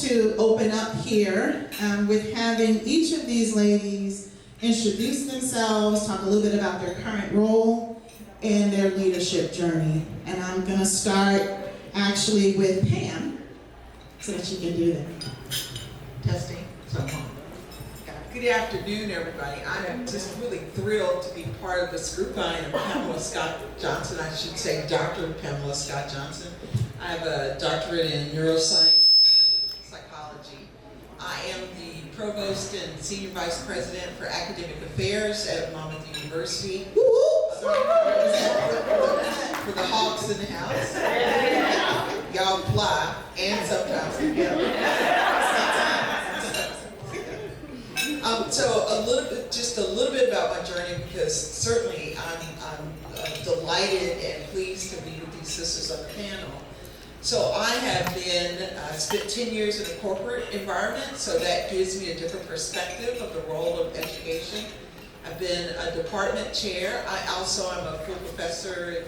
to open up here with having each of these ladies introduce themselves, talk a little bit about their current role and their leadership journey. And I'm going to start actually with Pam so that she can do that. Testing. Good afternoon, everybody. I'm just really thrilled to be part of this group. I am Pamela Scott Johnson. I should say Dr. Pamela Scott Johnson. I have a doctorate in neuroscience and psychology. I am the provost and senior vice president for academic affairs at Monmouth University. For the Hawks in the house. Y'all fly, and sometimes together. So just a little bit about my journey, because certainly I'm delighted and pleased to be with these sisters on the panel. So I have spent 10 years in a corporate environment, so that gives me a different perspective of the role of education. I've been a department chair. I also am a full professor in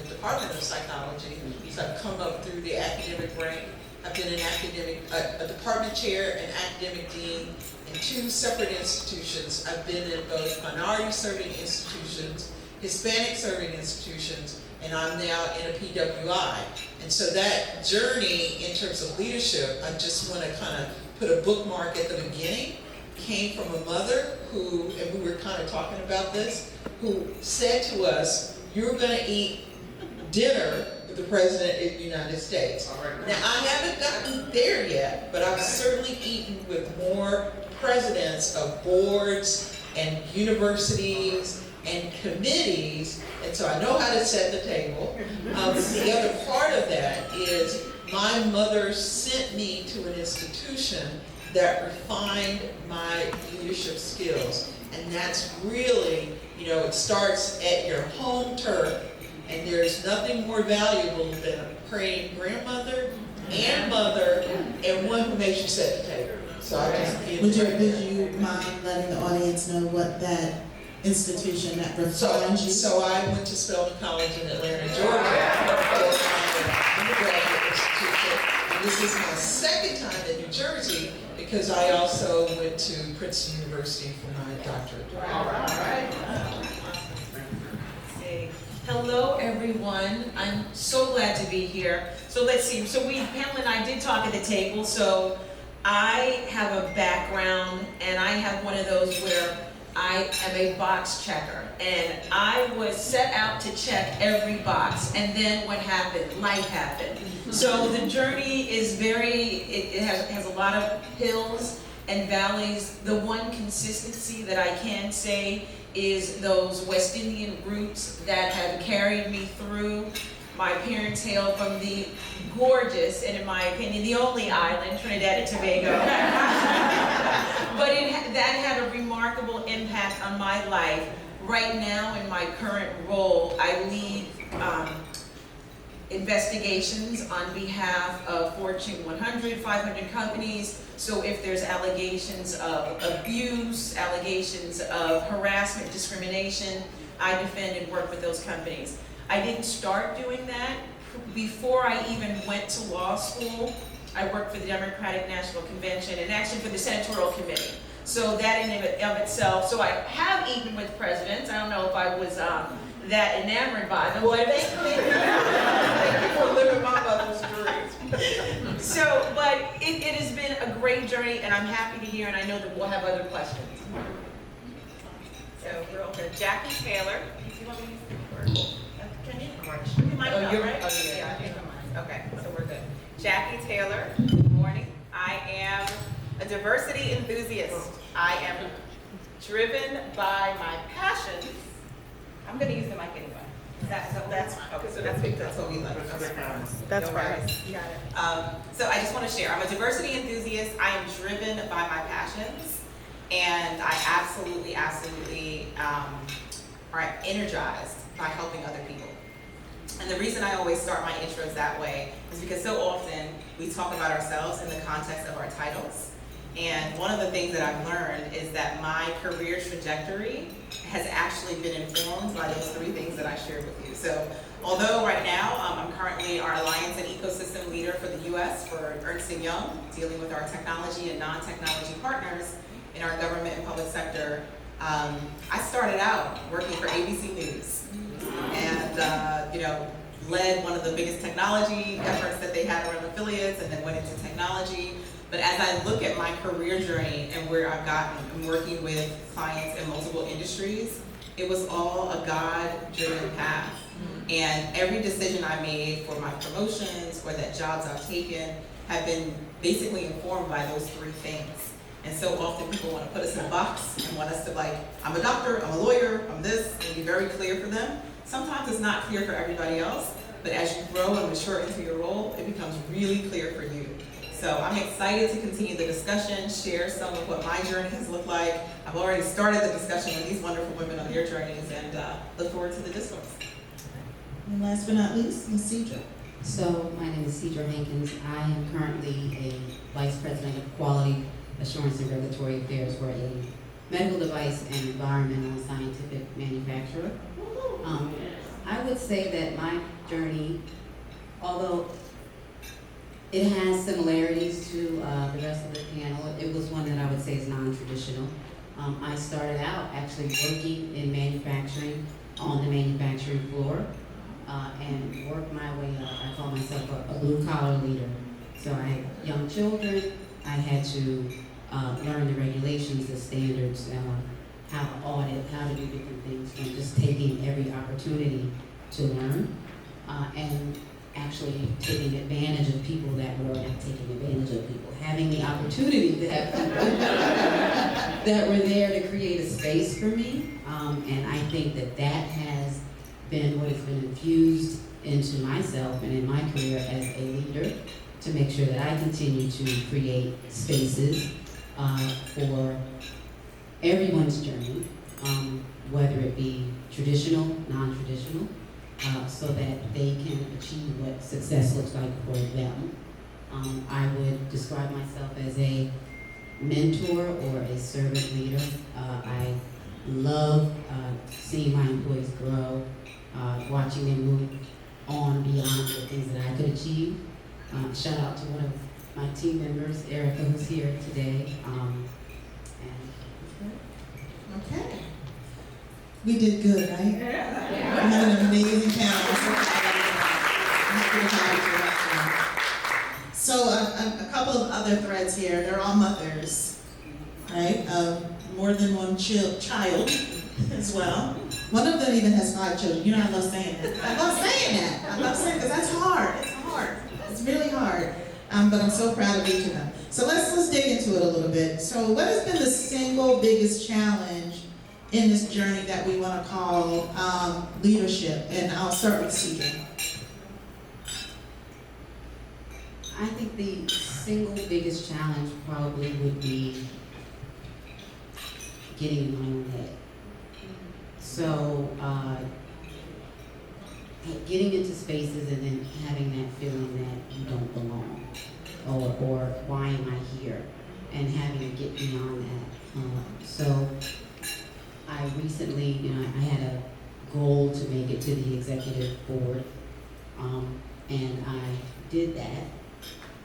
the Department of Psychology, so I've come up through the academic rank. I've been a department chair and academic dean in 2 separate institutions. I've been in both minority serving institutions, Hispanic serving institutions, and I'm now in a PWI. And so that journey in terms of leadership, I just want to kind of put a bookmark at the beginning, came from a mother who, and we were kind of talking about this, who said to us, you're going to eat dinner with the President of the United States. Now, I haven't gotten there yet, but I've certainly eaten with more presidents of boards and universities and committees, and so I know how to set the table. The other part of that is my mother sent me to an institution that refined my leadership skills, and that's really, it starts at your home turf, and there's nothing more valuable than a praying grandmother and mother and one who makes you set the table. So I just Would you mind letting the audience know what that institution that refines you? So I went to Spelman College in Atlanta, Georgia, for my undergraduate institution. And this is my second time in New Jersey because I also went to Princeton University for my doctorate. All right. Hello, everyone. I'm so glad to be here. So let's see. So Pamela and I did talk at the table. So I have a background, and I have one of those where I am a box checker, and I was set out to check every box, and then what happened? Life happened. So the journey is it has a lot of hills and valleys. The one consistency that I can say is those West Indian roots that have carried me through. My parents hail from the gorgeous, and in my opinion, the only island, Trinidad and Tobago. But that had a remarkable impact on my life. Right now, in my current role, I lead investigations on behalf of Fortune 100, 500 companies. So if there's allegations of abuse, allegations of harassment, discrimination, I defend and work with those companies. I didn't start doing that. Before I even went to law school, I worked for the Democratic National Convention and actually for the Senatorial Committee. So that in and of itself, so I have eaten with presidents. I don't know if I was that enamored by them, but thank you for living my mother's dreams. So, but it has been a great journey, and I'm happy to hear, and I know that we'll have other questions. So we're over to Jackie Taylor. Do you want me to use the Can you? Oh, you're right? Oh, yeah. Okay, so we're good. Jackie Taylor, good morning. I am a diversity enthusiast. I am driven by my passions. I'm going to use the mic anyway. That's fine. Okay, so that's what we like. That's no right. You got it. So I just want to share. I'm a diversity enthusiast. I am driven by my passions, and I absolutely are energized by helping other people. And the reason I always start my intros that way is because so often we talk about ourselves in the context of our titles. And one of the things that I've learned is that my career trajectory has actually been informed by those 3 things that I shared with you. So although right now I'm currently our Alliance and Ecosystem Leader for the US for Ernst Young, dealing with our technology and non-technology partners in our government and public sector, I started out working for ABC News and led one of the biggest technology efforts that they had around affiliates, and then went into technology. But as I look at my career journey and where I've gotten working with clients in multiple industries, it was all a God-driven path. And every decision I made for my promotions or that jobs I've taken have been basically informed by those 3 things. And so often people want to put us in a box and want us to I'm a doctor, I'm a lawyer, I'm this, and be very clear for them. Sometimes it's not clear for everybody else, but as you grow and mature into your role, it becomes really clear for you. So I'm excited to continue the discussion, share some of what my journey has looked like. I've already started the discussion with these wonderful women on their journeys, and look forward to the discourse. And last but not least, Ms. Cedra. So my name is Cedra Hankins. I am currently a Vice President of Quality Assurance and Regulatory Affairs for a medical device and environmental and scientific manufacturer. I would say that my journey, although it has similarities to the rest of the panel, it was one that I would say is non-traditional. I started out actually working in manufacturing on the manufacturing floor and worked my way up. I call myself a blue-collar leader. So I had young children. I had to learn the regulations, the standards, how to audit, how to do different things, and just taking every opportunity to learn and actually taking advantage of people that were not taking advantage of people, having the opportunity to have people that were there to create a space for me. And I think that that has been what has been infused into myself and in my career as a leader to make sure that I continue to create spaces for everyone's journey, whether it be traditional, non-traditional, so that they can achieve what success looks like for them. I would describe myself as a mentor or a servant leader. I love seeing my employees grow, watching them move on beyond the things that I could achieve. Shout out to one of my team members, Erica, who's here today. Okay. We did good, right? Yeah. We had an amazing panel. I'm happy to have you. So a couple of other threads here. They're all mothers, right? More than one child as well. One of them even has 5 children. You know, I love saying that. I love saying that. I love saying because that's hard. It's hard. It's really hard. But I'm so proud of each of them. So let's dig into it a little bit. So what has been the single biggest challenge in this journey that we want to call leadership? And I'll start with Cedra. I think the single biggest challenge probably would be getting in my own head. So getting into spaces and then having that feeling that you don't belong, or why am I here, and having to get beyond that. So I recently, I had a goal to make it to the executive board, and I did that.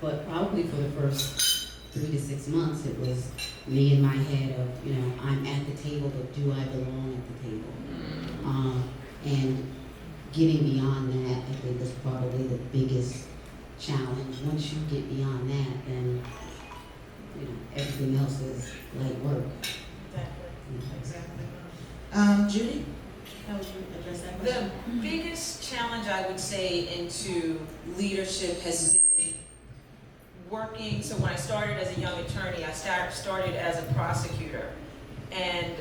But probably for the first 3 to 6 months, it was me in my head of, I'm at the table, but do I belong at the table? And getting beyond that, I think, is probably the biggest challenge. Once you get beyond that, then, everything else is light work. Exactly. Judy, how would you address that question? The biggest challenge I would say into leadership has been working. So when I started as a young attorney, I started as a prosecutor and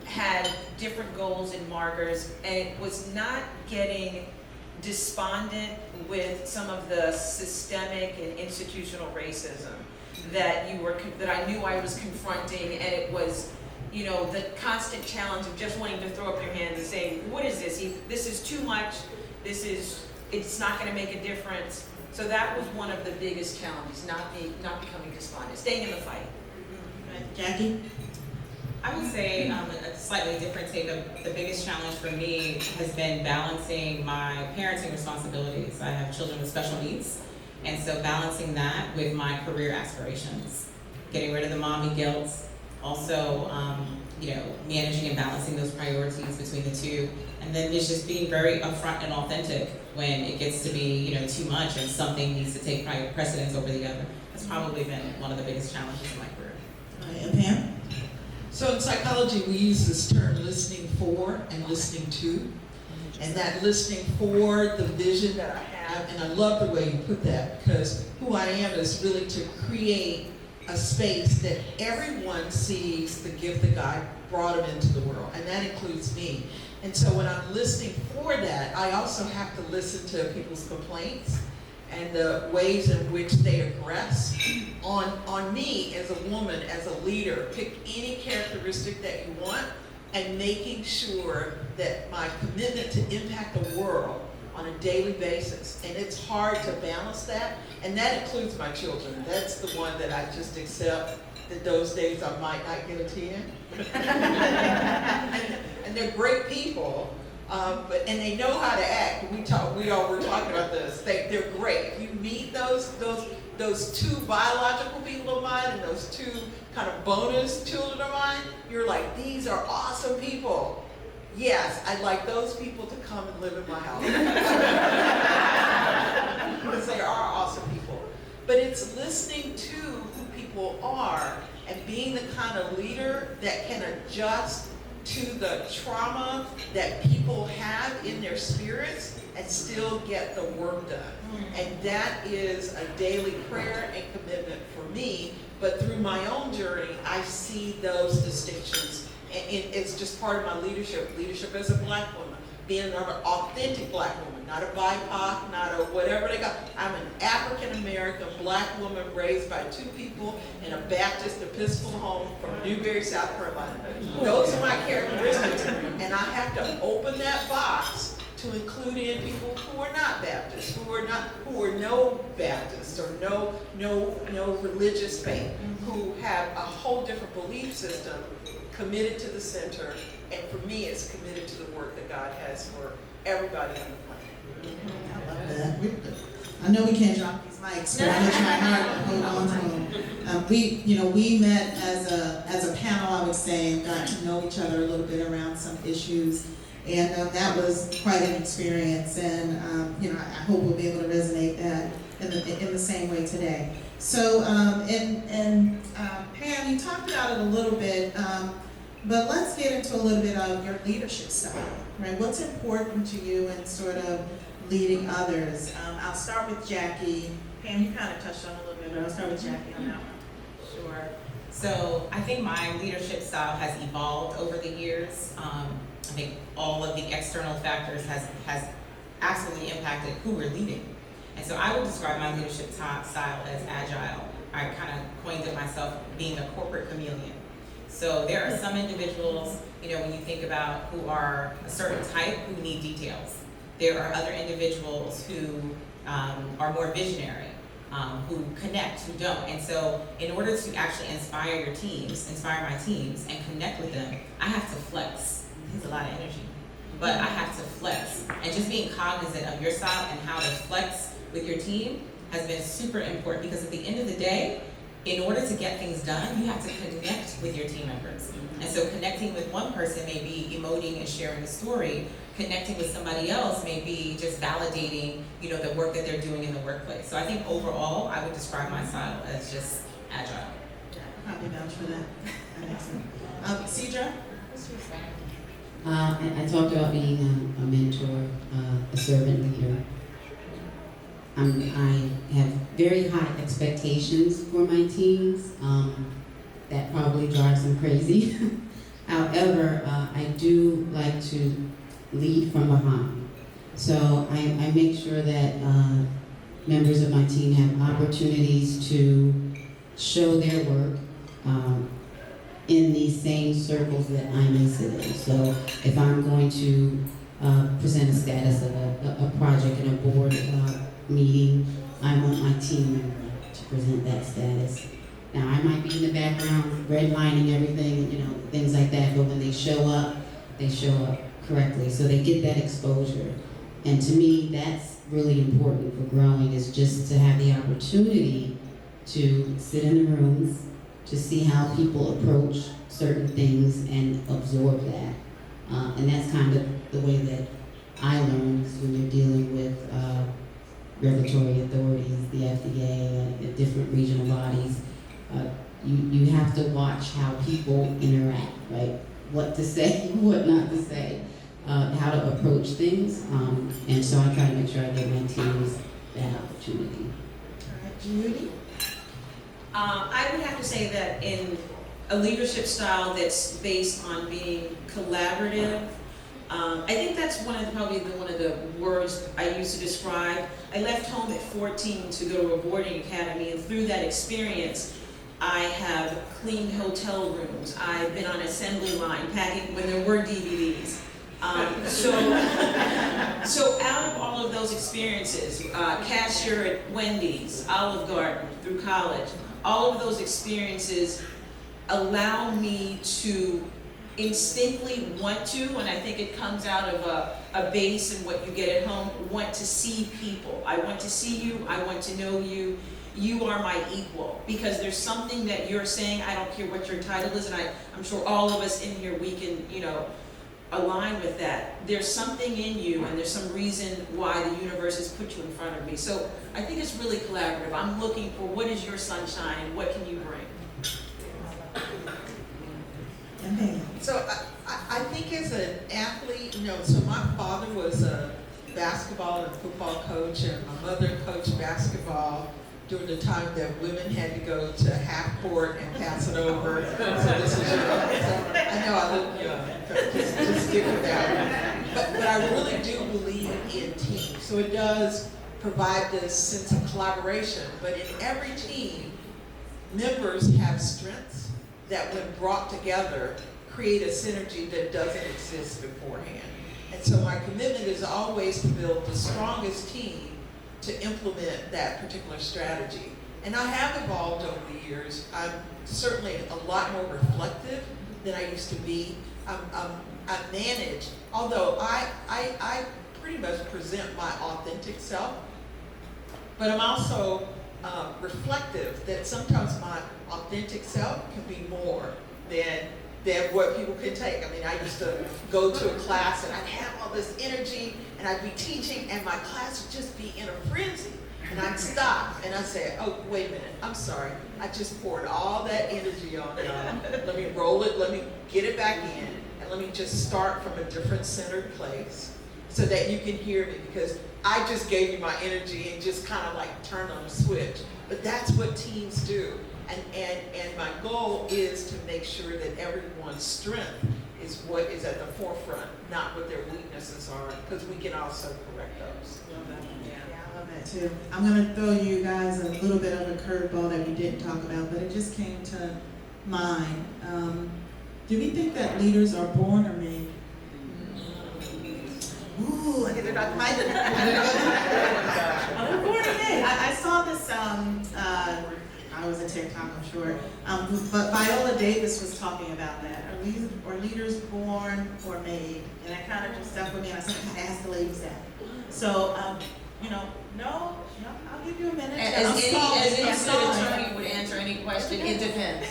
had different goals and markers, and it was not getting despondent with some of the systemic and institutional racism that I knew I was confronting, and it was the constant challenge of just wanting to throw up your hands and saying, what is this? This is too much. It's not going to make a difference. So that was one of the biggest challenges, not becoming despondent, staying in the fight. Jackie? I would say a slightly different take. The biggest challenge for me has been balancing my parenting responsibilities. I have children with special needs, and so balancing that with my career aspirations, getting rid of the mommy guilt, also managing and balancing those priorities between the two, and then it's just being very upfront and authentic when it gets to be too much and something needs to take precedence over the other. That's probably been one of the biggest challenges in my career. All right, and Pam? So in psychology, we use this term listening for and listening to. And that listening for the vision that I have, and I love the way you put that, because who I am is really to create a space that everyone sees the gift that God brought them into the world, and that includes me. And so when I'm listening for that, I also have to listen to people's complaints and the ways in which they aggress on me as a woman, as a leader. Pick any characteristic that you want, and making sure that my commitment to impact the world on a daily basis. And it's hard to balance that, and that includes my children. That's the one that I just accept that those days I might not get a 10. And they're great people, and they know how to act. We all were talking about this. They're great. You meet those two biological people of mine and those two kind of bonus children of mine. You're like, these are awesome people. Yes, I'd like those people to come and live in my house. Because they are awesome people. But it's listening to who people are and being the kind of leader that can adjust to the trauma that people have in their spirits and still get the work done. And that is a daily prayer and commitment for me. But through my own journey, I see those distinctions. And it's just part of my leadership as a black woman, being an authentic black woman, not a BIPOC, not a whatever they got. I'm an African-American black woman raised by two people in a Baptist Episcopal home from Newberry, South Carolina. Those are my characteristics, and I have to open that box to include in people who are not Baptists, who are no Baptists or no religious faith, who have a whole different belief system, committed to the center, and for me, it's committed to the work that God has for everybody on the planet. I love that. I know we can't drop these mics, but I'm gonna try hard to hold on to them. We met as a panel, I would say, and got to know each other a little bit around some issues, and that was quite an experience. And I hope we'll be able to resonate that in the same way today. So, Pam, you talked about it a little bit, but let's get into a little bit of your leadership style, right? What's important to you in sort of leading others? I'll start with Jackie. Pam, you kind of touched on it a little bit, but I'll start with Jackie on that one. Sure. So I think my leadership style has evolved over the years. I think all of the external factors has absolutely impacted who we're leading. And so I would describe my leadership style as agile. I kind of coined it myself being a corporate chameleon. So there are some individuals, when you think about who are a certain type who need details. There are other individuals who are more visionary, who connect, who don't. And so in order to actually inspire my teams and connect with them, I have to flex. It's a lot of energy, but I have to flex. And just being cognizant of your style and how to flex with your team has been super important, because at the end of the day, in order to get things done, you have to connect with your team members. And so connecting with one person may be emoting and sharing a story. Connecting with somebody else may be just validating, the work that they're doing in the workplace. So I think overall, I would describe my style as just agile. Probably vouch for that. Excellent. Cedra? I talked about being a mentor, a servant leader. I have very high expectations for my teams. That probably drives them crazy. However, I do like to lead from behind. So I make sure that members of my team have opportunities to show their work in these same circles that I'm in. So if I'm going to present a status of a project in a board meeting, I want my team member to present that status. Now, I might be in the background redlining everything, things like that, but when they show up correctly. So they get that exposure. And to me, that's really important for growing, is just to have the opportunity to sit in the rooms, to see how people approach certain things and absorb that. And that's kind of the way that I learned, when you're dealing with regulatory authorities, the FDA, the different regional bodies. You have to watch how people interact, right? What to say, what not to say, how to approach things. And so I try to make sure I give my teams that opportunity. All right, Judy? I would have to say that in a leadership style that's based on being collaborative, I think that's probably one of the words I use to describe. I left home at 14 to go to a boarding academy, and through that experience, I have cleaned hotel rooms. I've been on assembly line packing when there were DVDs. So out of all of those experiences, cashier at Wendy's, Olive Garden, through college, all of those experiences allow me to instinctively want to, and I think it comes out of a base and what you get at home, want to see people. I want to see you, I want to know you. You are my equal, because there's something that you're saying, I don't care what your title is, and I'm sure all of us in here, we can, align with that. There's something in you, and there's some reason why the universe has put you in front of me. So I think it's really collaborative. I'm looking for what is your sunshine, and what can you bring? So I think as an athlete, so my father was a basketball and football coach, and my mother coached basketball during the time that women had to go to half court and pass it over. So this is I know I look young, just stick with that. But I really do believe in teams. So it does provide this sense of collaboration. But in every team, members have strengths that when brought together create a synergy that doesn't exist beforehand. And so my commitment is always to build the strongest team to implement that particular strategy. And I have evolved over the years. I'm certainly a lot more reflective than I used to be. I manage, although I pretty much present my authentic self, but I'm also reflective that sometimes my authentic self can be more than what people can take. I mean, I used to go to a class and I'd have all this energy and I'd be teaching and my class would just be in a frenzy. And I'd stop and I'd say, oh, wait a minute, I'm sorry. I just poured all that energy on y'all. Let me roll it, let me get it back in, and let me just start from a different centered place so that you can hear me, because I just gave you my energy and just kind of like turned on a switch. But that's what teams do. And my goal is to make sure that everyone's strength is what is at the forefront, not what their weaknesses are, because we can also correct those. I love that too. I'm going to throw you guys a little bit of a curveball that we didn't talk about, but it just came to mind. Do we think that leaders are born or made? Ooh, I get it out my I'm born or made. I saw this, I was a TikTok, I'm sure. But Viola Davis was talking about that. Are leaders born or made? And that kind of just stuck with me, and I said, I gotta ask the ladies that. So, no, I'll give you a minute. As any state attorney would answer any question, it depends.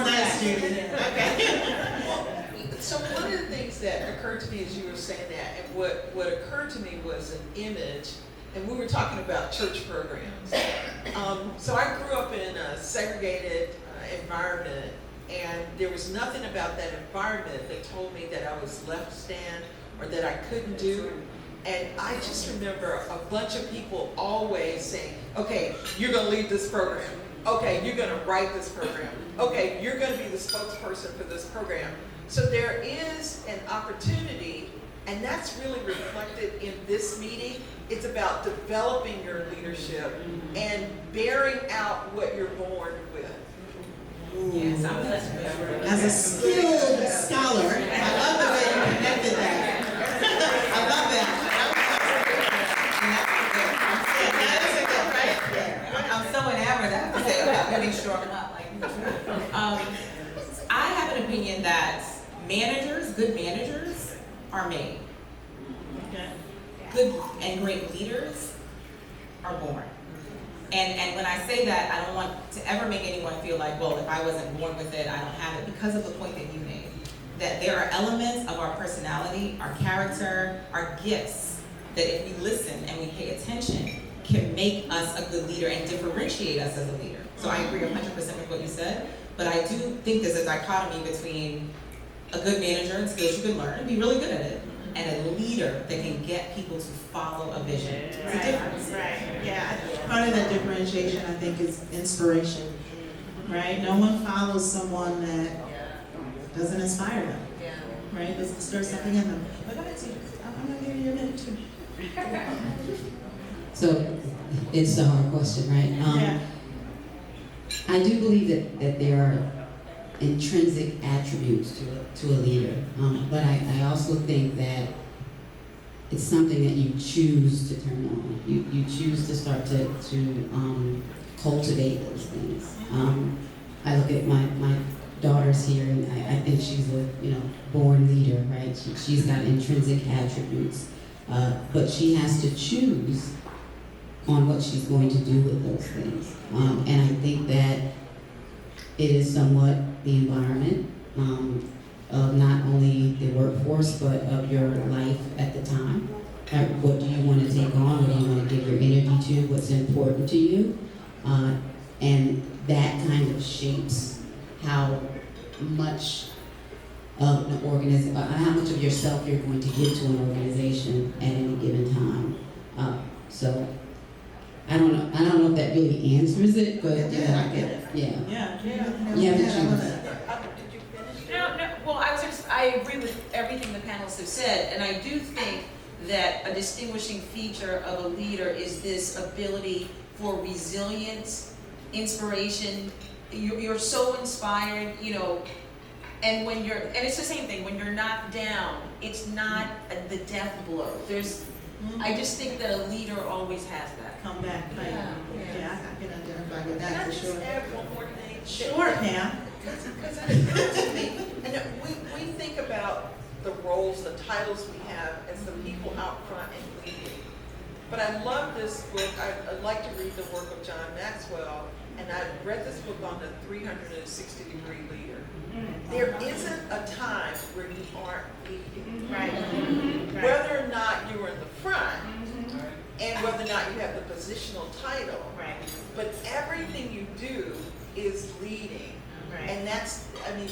Nice, Judy. Okay. So one of the things that occurred to me as you were saying that, and what occurred to me was an image, and we were talking about church programs. So I grew up in a segregated environment, and there was nothing about that environment that told me that I was left stand or that I couldn't do. And I just remember a bunch of people always saying, okay, you're gonna lead this program. Okay, you're gonna write this program. Okay, you're gonna be the spokesperson for this program. So there is an opportunity, and that's really reflected in this meeting. It's about developing your leadership and bearing out what you're born with. Yes, I'm listening. As a skilled scholar, I love the way you connected that. I love that. I'm so enamored I have an opinion that good managers are made. Good and great leaders are born. And when I say that, I don't want to ever make anyone feel like, well, if I wasn't born with it, I don't have it, because of the point that you made. That there are elements of our personality, our character, our gifts, that if we listen and we pay attention, can make us a good leader and differentiate us as a leader. So I agree 100% with what you said, but I do think there's a dichotomy between a good manager and skills you can learn and be really good at it, and a leader that can get people to follow a vision. It's a difference. Right, yeah. Part of that differentiation, I think, is inspiration, right? No one follows someone that doesn't inspire them, right? Doesn't stir something in them. But go ahead, Steve. I'm gonna give you a minute too. So it's a hard question, right? Yeah. I do believe that there are intrinsic attributes to a leader, but I also think that it's something that you choose to turn on. You choose to start to cultivate those things. I look at my daughter's here, and I think she's a born leader, right? She's got intrinsic attributes, but she has to choose on what she's going to do with those things. And I think that it is somewhat the environment of not only the workforce, but of your life at the time. What do you want to take on? What do you want to give your energy to? What's important to you? And that kind of shapes how much of an organization, how much of yourself you're going to give to an organization at any given time. So I don't know if that really answers it, but I get it. Yeah. Yeah. You have a I choose. love that. Did you finish? No, well, I agree with everything the panelists have said, and I do think that a distinguishing feature of a leader is this ability for resilience, inspiration. You're so inspired, and and it's the same thing, when you're knocked down, it's not the death blow. I just think that a leader always has that. Come back, right? Yeah, I can identify with Can that I for just sure. add one more thing? Sure, Pam. Because it occurs to me, and we think about the roles, the titles we have as the people out front and leading. But I love this book. I like to read the work of John Maxwell, and I read this book on the 360-degree leader. There isn't a time where you aren't leading. Right. Whether or not you're in the front, and whether or not you have the positional title, Right. but everything you do is leading. Right. And that's,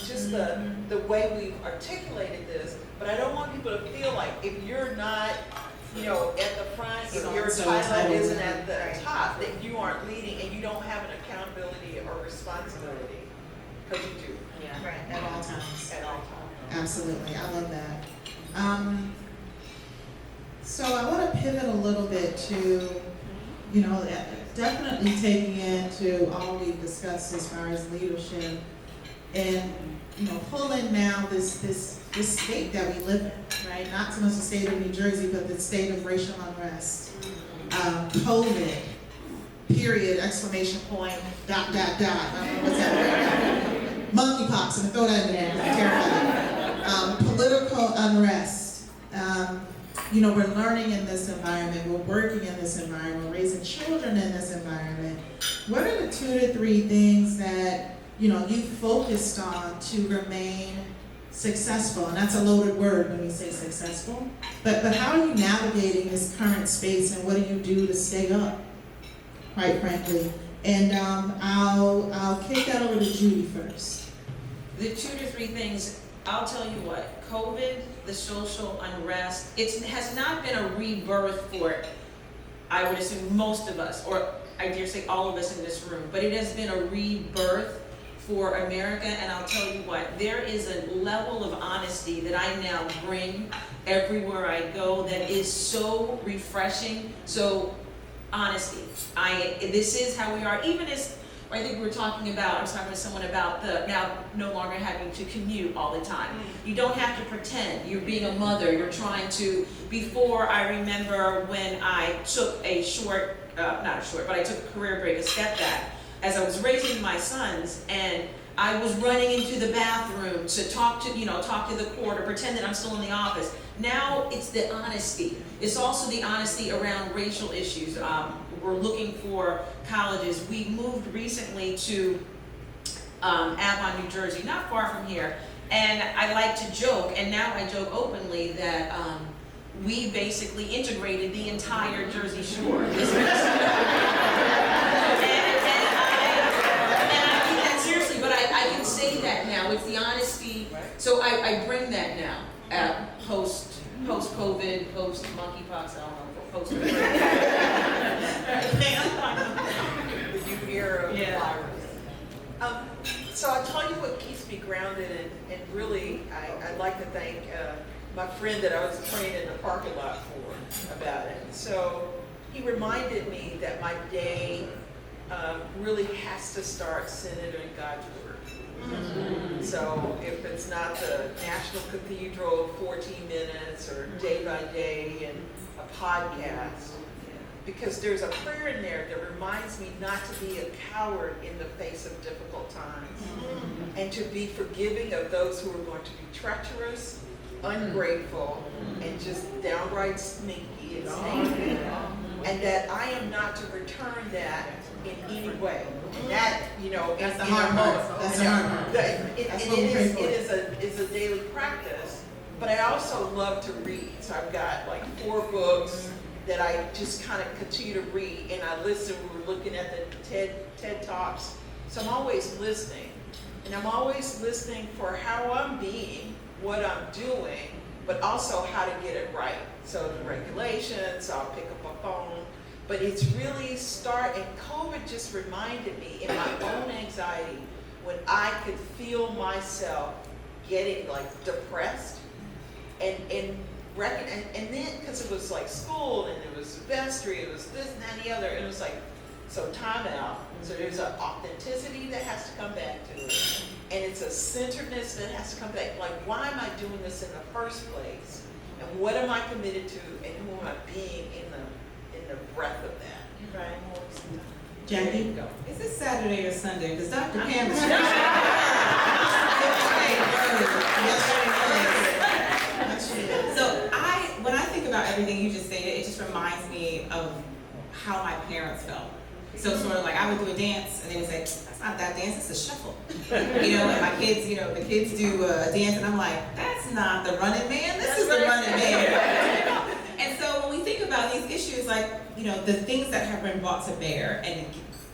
just the way we've articulated this, but I don't want people to feel like if you're not, at the front, if your title isn't at the top, that you aren't leading and you don't have an accountability or responsibility, because you do. Yeah. Right, at all times. At all times. Absolutely, I love that. So I want to pivot a little bit to, definitely taking into all we've discussed as far as leadership, and pull in now this state that we live in, right? Not so much the state of New Jersey, but the state of racial unrest, COVID, period, exclamation point, ... I don't know what's that. Monkeypox, and throw that in there, terrifying. Political unrest. We're learning in this environment, we're working in this environment, we're raising children in this environment. What are the 2 to 3 things that, you focused on to remain successful? And that's a loaded word when you say successful. But how are you navigating this current space, and what do you do to stay up, quite frankly? And I'll kick that over to Judy first. The 2 to 3 things, I'll tell you what, COVID, the social unrest, it has not been a rebirth for, I would assume, most of us, or I dare say all of us in this room, but it has been a rebirth for America, and I'll tell you what, there is a level of honesty that I now bring everywhere I go that is so refreshing. So, honesty. This is how we are, even as I think we were talking about, I was talking to someone about the now no longer having to commute all the time. You don't have to pretend. You're being a mother. You're trying to, before, I remember when I took a I took a career break, a step back, as I was raising my sons, and I was running into the bathroom to talk to the court or pretend that I'm still in the office. Now it's the honesty. It's also the honesty around racial issues. We're looking for colleges. We moved recently to Avon, New Jersey, not far from here. And I like to joke, and now I joke openly, that we basically integrated the entire Jersey Shore. And I mean that seriously, but I can say that now. It's the honesty. So I bring that now, post-COVID, post-monkeypox, I don't know, post The new era of the virus. So I'll tell you what keeps me grounded, and really, I'd like to thank my friend that I was praying in the parking lot for about it. So he reminded me that my day really has to start centered in God's Word. Mm-hmm. So if it's not the National Cathedral, 14 minutes, or day by day, and a podcast, because there's a prayer in there that reminds me not to be a coward in the face of difficult times, and to be forgiving of those who are going to be treacherous, ungrateful, and just downright sneaky and sneaky, and that I am not to return that in any way. And that, That's the hard part. That's the hard part. It is a daily practice, but I also love to read. So I've got like 4 books that I just kind of continue to read, and I listen. We were looking at the TED Talks, so I'm always listening, and I'm always listening for how I'm being, what I'm doing, but also how to get it right. So the regulations, I'll pick up a phone, but it's really and COVID just reminded me in my own anxiety when I could feel myself getting like depressed, and then because it was like school and it was vestry, it was this and that and the other, and it was like, so time out. So there's an authenticity that has to come back to it, and it's a centeredness that has to come back. Like, why am I doing this in the first place, and what am I committed to, and who am I being in the breath of that? Right. Jackie? Is this Saturday or Sunday? Because Dr. Pam is So when I think about everything you just stated, it just reminds me of how my parents felt. So sort of like I would do a dance and they would say, that's not that dance, it's a shuffle. And my kids, the kids do a dance and I'm like, that's not the running man, this is the running man. And so when we think about these issues, like, the things that have been brought to bear and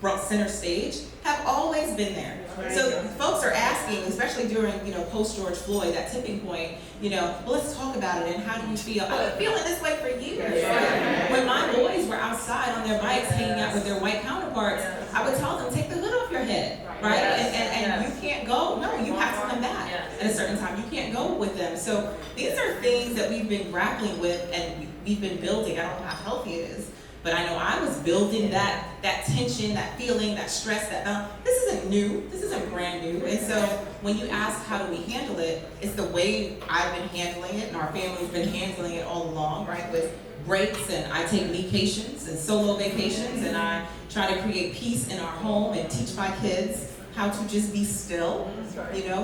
brought center stage have always been there. So folks are asking, especially during, post-George Floyd, that tipping point, well, let's talk about it and how do you feel? I've been feeling this way for years. When my boys were outside on their bikes hanging out with their white counterparts, I would tell them, take the hood off your head, right? And you can't go, no, you have to come back at a certain time. You can't go with them. So these are things that we've been grappling with and we've been building. I don't know how healthy it is, but I know I was building that tension, that feeling, that stress, this isn't new, this isn't brand new. And so when you ask how do we handle it, it's the way I've been handling it and our family's been handling it all along, right? With breaks, and I take vacations and solo vacations, and I try to create peace in our home and teach my kids how to just be still,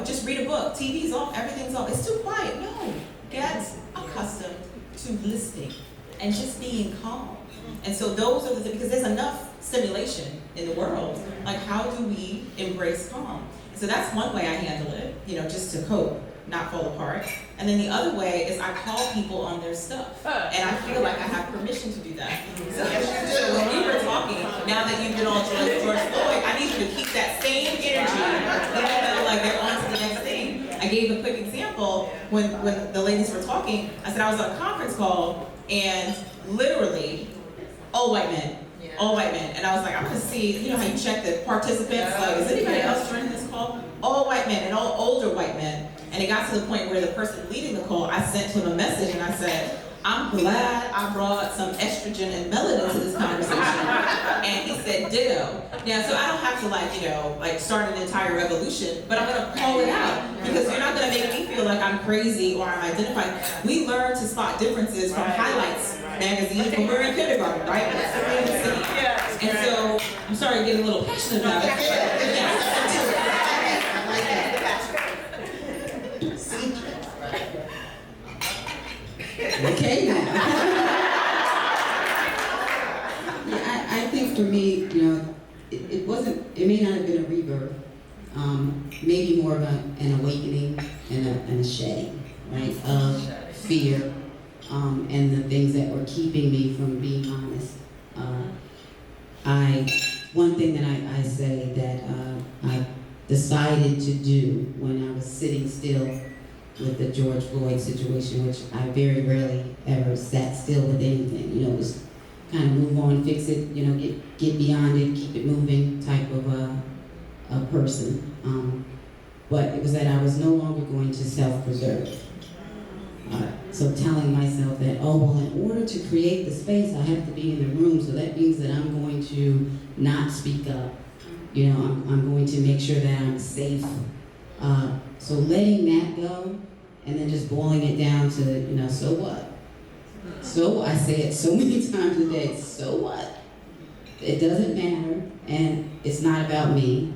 just read a book, TV's off, everything's off, it's too quiet. No, get accustomed to listening and just being calm. And so those are the things, because there's enough stimulation in the world. Like, how do we embrace calm? And so that's one way I handle it, just to cope, not fall apart. And then the other way is I call people on their stuff. And I feel like I have permission to do that. So when we were talking, now that you've been on George Floyd, I need you to keep that same energy, like they're on to the next thing. I gave a quick example when the ladies were talking. I said I was on a conference call and literally all white men. And I was like, I'm gonna see, how you check the participants, like, is anybody else joining this call? All white men and all older white men. And it got to the point where the person leading the call, I sent him a message and I said, I'm glad I brought some estrogen and melanin to this conversation. And he said, ditto. Now, so I don't have to start an entire revolution, but I'm gonna call it out because you're not gonna make me feel like I'm crazy or I'm identifying. We learn to spot differences from highlights magazine when we were in kindergarten, right? And so, I'm sorry to get a little passionate about it. Okay now. Yeah, I think for me, it wasn't, it may not have been a rebirth, maybe more of an awakening and a shedding, right, of fear, and the things that were keeping me from being honest. One thing that I say that I decided to do when I was sitting still with the George Floyd situation, which I very rarely ever sat still with anything, just kind of move on, fix it, get beyond it, keep it moving type of a person. But it was that I was no longer going to self-preserve. So telling myself that, oh, well, in order to create the space, I have to be in the room, so that means that I'm going to not speak up. I'm going to make sure that I'm safe. So letting that go, and then just boiling it down to, so what? So I say it so many times a day, so what? It doesn't matter, and it's not about me.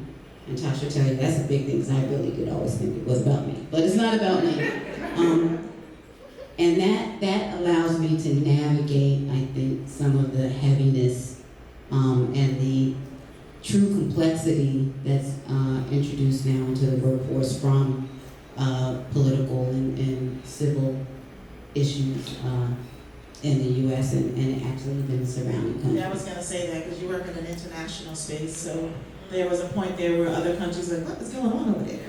And Tasha will tell you that's a big thing, because I really did always think it was about me. But it's not about me. And that allows me to navigate, I think, some of the heaviness and the true complexity that's introduced now into the workforce from political and civil issues in the U.S. and actually even the surrounding countries. Yeah, I was going to say that because you work in an international space, so there was a point there where other countries were like, what is going on over there?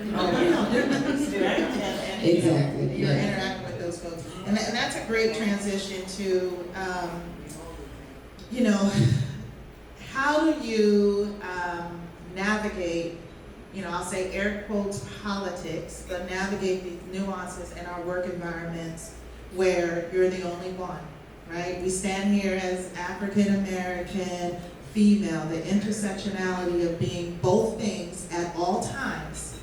They're nothing to do, right? And Exactly. You're interacting with those folks. And that's a great transition to, how do you navigate, I'll say air quotes politics, but navigate these nuances in our work environments where you're the only one, right? We stand here as African American, female, the intersectionality of being both things at all times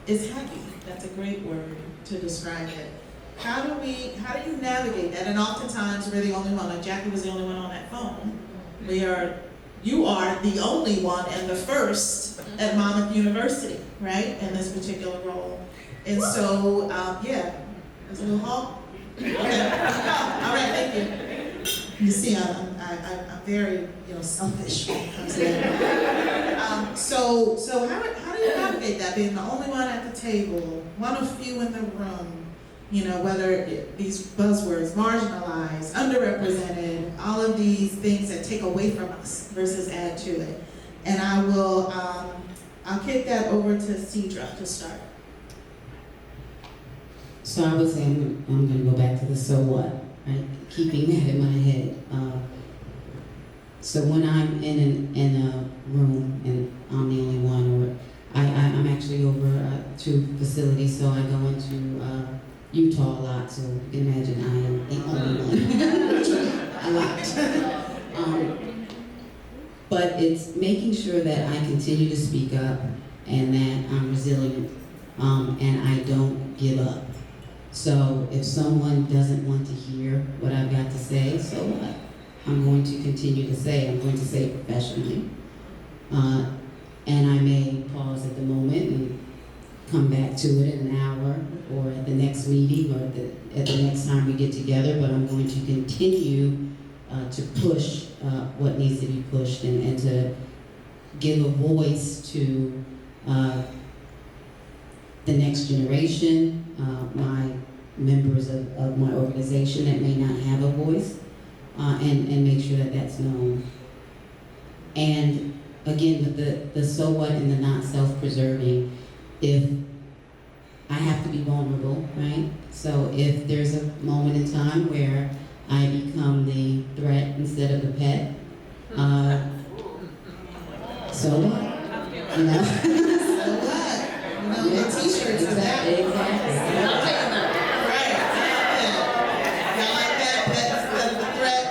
is heavy. That's a great word to describe it. How do you navigate that? And oftentimes we're the only one, like Jackie was the only one on that phone. You are the only one and the first at Monmouth University, right? In this particular role. And so, there's a little hall. Okay, all right, thank you. You see, I'm very, selfish when it comes to that. So how do you navigate that? Being the only one at the table, one of few in the room, whether these buzzwords, marginalized, underrepresented, all of these things that take away from us versus add to it. And I'll kick that over to Cedra to start. So I would say I'm going to go back to the so what, right? Keeping that in my head. So when I'm in a room and I'm the only one, or I'm actually over 2 facilities, so I go into Utah a lot, so you can imagine I am the only one. A lot. But it's making sure that I continue to speak up and that I'm resilient and I don't give up. So if someone doesn't want to hear what I've got to say, so what? I'm going to continue to say. I'm going to say it professionally. And I may pause at the moment and come back to it in an hour or at the next meeting or at the next time we get together, but I'm going to continue to push what needs to be pushed and to give a voice to the next generation, my members of my organization that may not have a voice, and make sure that that's known. And again, with the so what and the not self-preserving, if I have to be vulnerable, right? So if there's a moment in time where I become the threat instead of the pet, so what? So what? The t-shirts are that. Exactly. I'm taking that. Right. Y'all like that? Pet instead of the threat?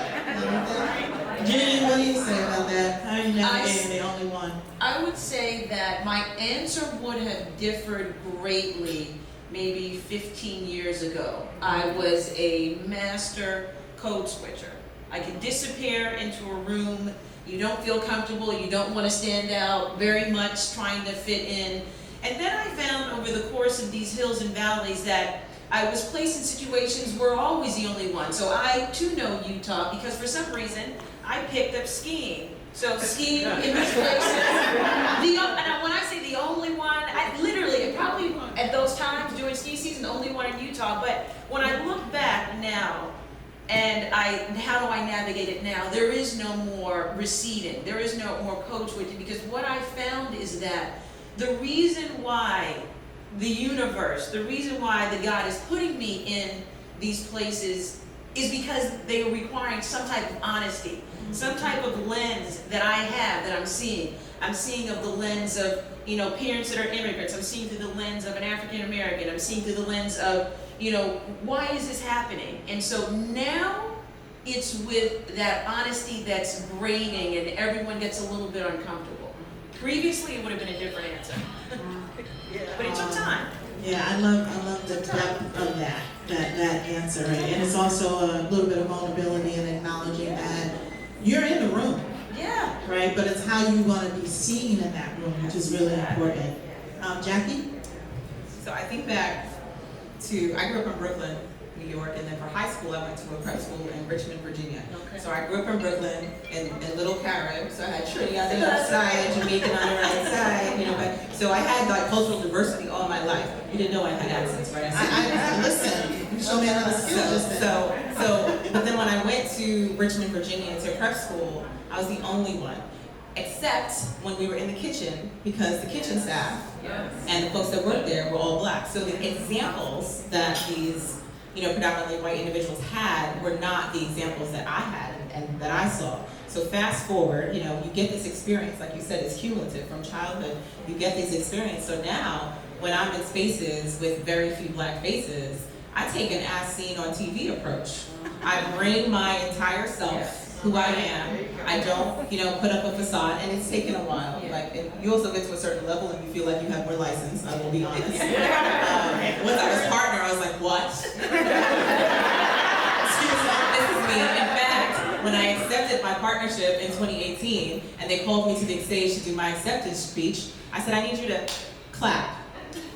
Jenny, what do you say about that? How are you navigating the only one? I would say that my answer would have differed greatly maybe 15 years ago. I was a master code switcher. I could disappear into a room, you don't feel comfortable, you don't want to stand out, very much trying to fit in. And then I found over the course of these hills and valleys that I was placed in situations where always the only one. So I too know Utah because for some reason I picked up skiing. So skiing in these places. And when I say the only one, I literally probably at those times during ski season, the only one in Utah. But when I look back now, and how do I navigate it now? There is no more receding. There is no more coach with you, because what I found is that the reason why the universe, the reason why the God is putting me in these places is because they are requiring some type of honesty, some type of lens that I have that I'm seeing. I'm seeing of the lens of, parents that are immigrants. I'm seeing through the lens of an African American. I'm seeing through the lens of, why is this happening? And so now it's with that honesty that's grating and everyone gets a little bit uncomfortable. Previously, it would have been a different answer. But it took time. Yeah, I love the depth of that answer, right? And it's also a little bit of vulnerability and acknowledging that you're in the room, Yeah. right? But it's how you want to be seen in that room, which is really important. Jackie? So I think back to, I grew up in Brooklyn, New York, and then for high school I went to a prep school in Richmond, Virginia. Okay. So I grew up in Brooklyn in Little Carib, so I had Trinity on the left side, Jamaican on the right side, but so I had like cultural diversity all my life. You didn't know I had accents, right? I listen. You show me another skill just then. But then when I went to Richmond, Virginia to prep school, I was the only one. Except when we were in the kitchen, because the kitchen staff and the folks that worked there were all black. So the examples that these, predominantly white individuals had were not the examples that I had and that I saw. So fast forward, you get this experience, like you said, it's cumulative from childhood. You get this experience. So now, when I'm in spaces with very few black faces, I take an as seen on TV approach. I bring my entire self, who I am. I don't, put up a facade, and it's taken a while. And you also get to a certain level and you feel like you have more license, I will be honest. Once I was partner, I was like, what? Excuse me, this is me. In fact, when I accepted my partnership in 2018, and they called me to the stage to do my acceptance speech, I said, I need you to clap.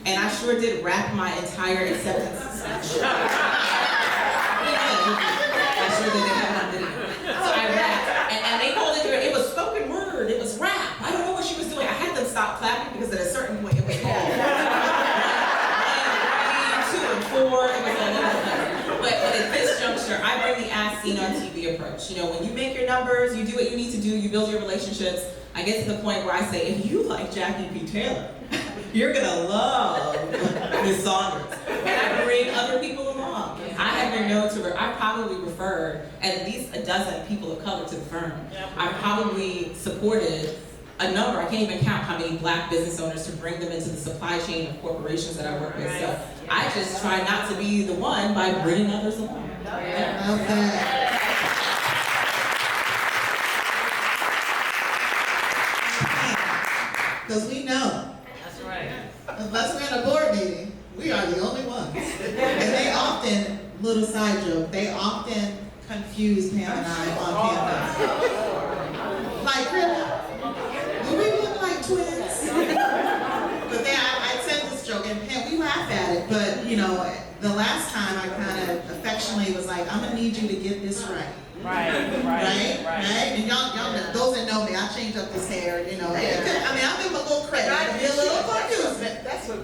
And I sure did rap my entire acceptance speech. I sure did. They have it on video. So I rapped, and they called it was spoken word, it was rap. I don't know what she was doing. I had them stop clapping because at a certain point it was all 1, 3, 2, and 4, it was all over the place. But at this juncture, I bring the as seen on TV approach. When you make your numbers, you do what you need to do, you build your relationships. I get to the point where I say, if you like Jackie P. Taylor, you're gonna love Ms. Saunders. And I bring other people along. I have been known to, I probably referred at least a dozen people of color to the firm. I probably supported a number, I can't even count how many black business owners to bring them into the supply chain of corporations that I work with. So I just try not to be the one by bringing others along. Okay. Because we know. That's right. Unless we're in a board meeting, we are the only ones. And they often, little side joke, they often confuse Pam and I on campus. Like, really? Do we look like twins? But then I said this joke, and Pam, we laugh at it, but the last time I kind of affectionately was like, I'm gonna need you to get this right. Right? And y'all know, those that know me, I changed up this hair, I'll give him a little credit. It'll be a little confusing. That's what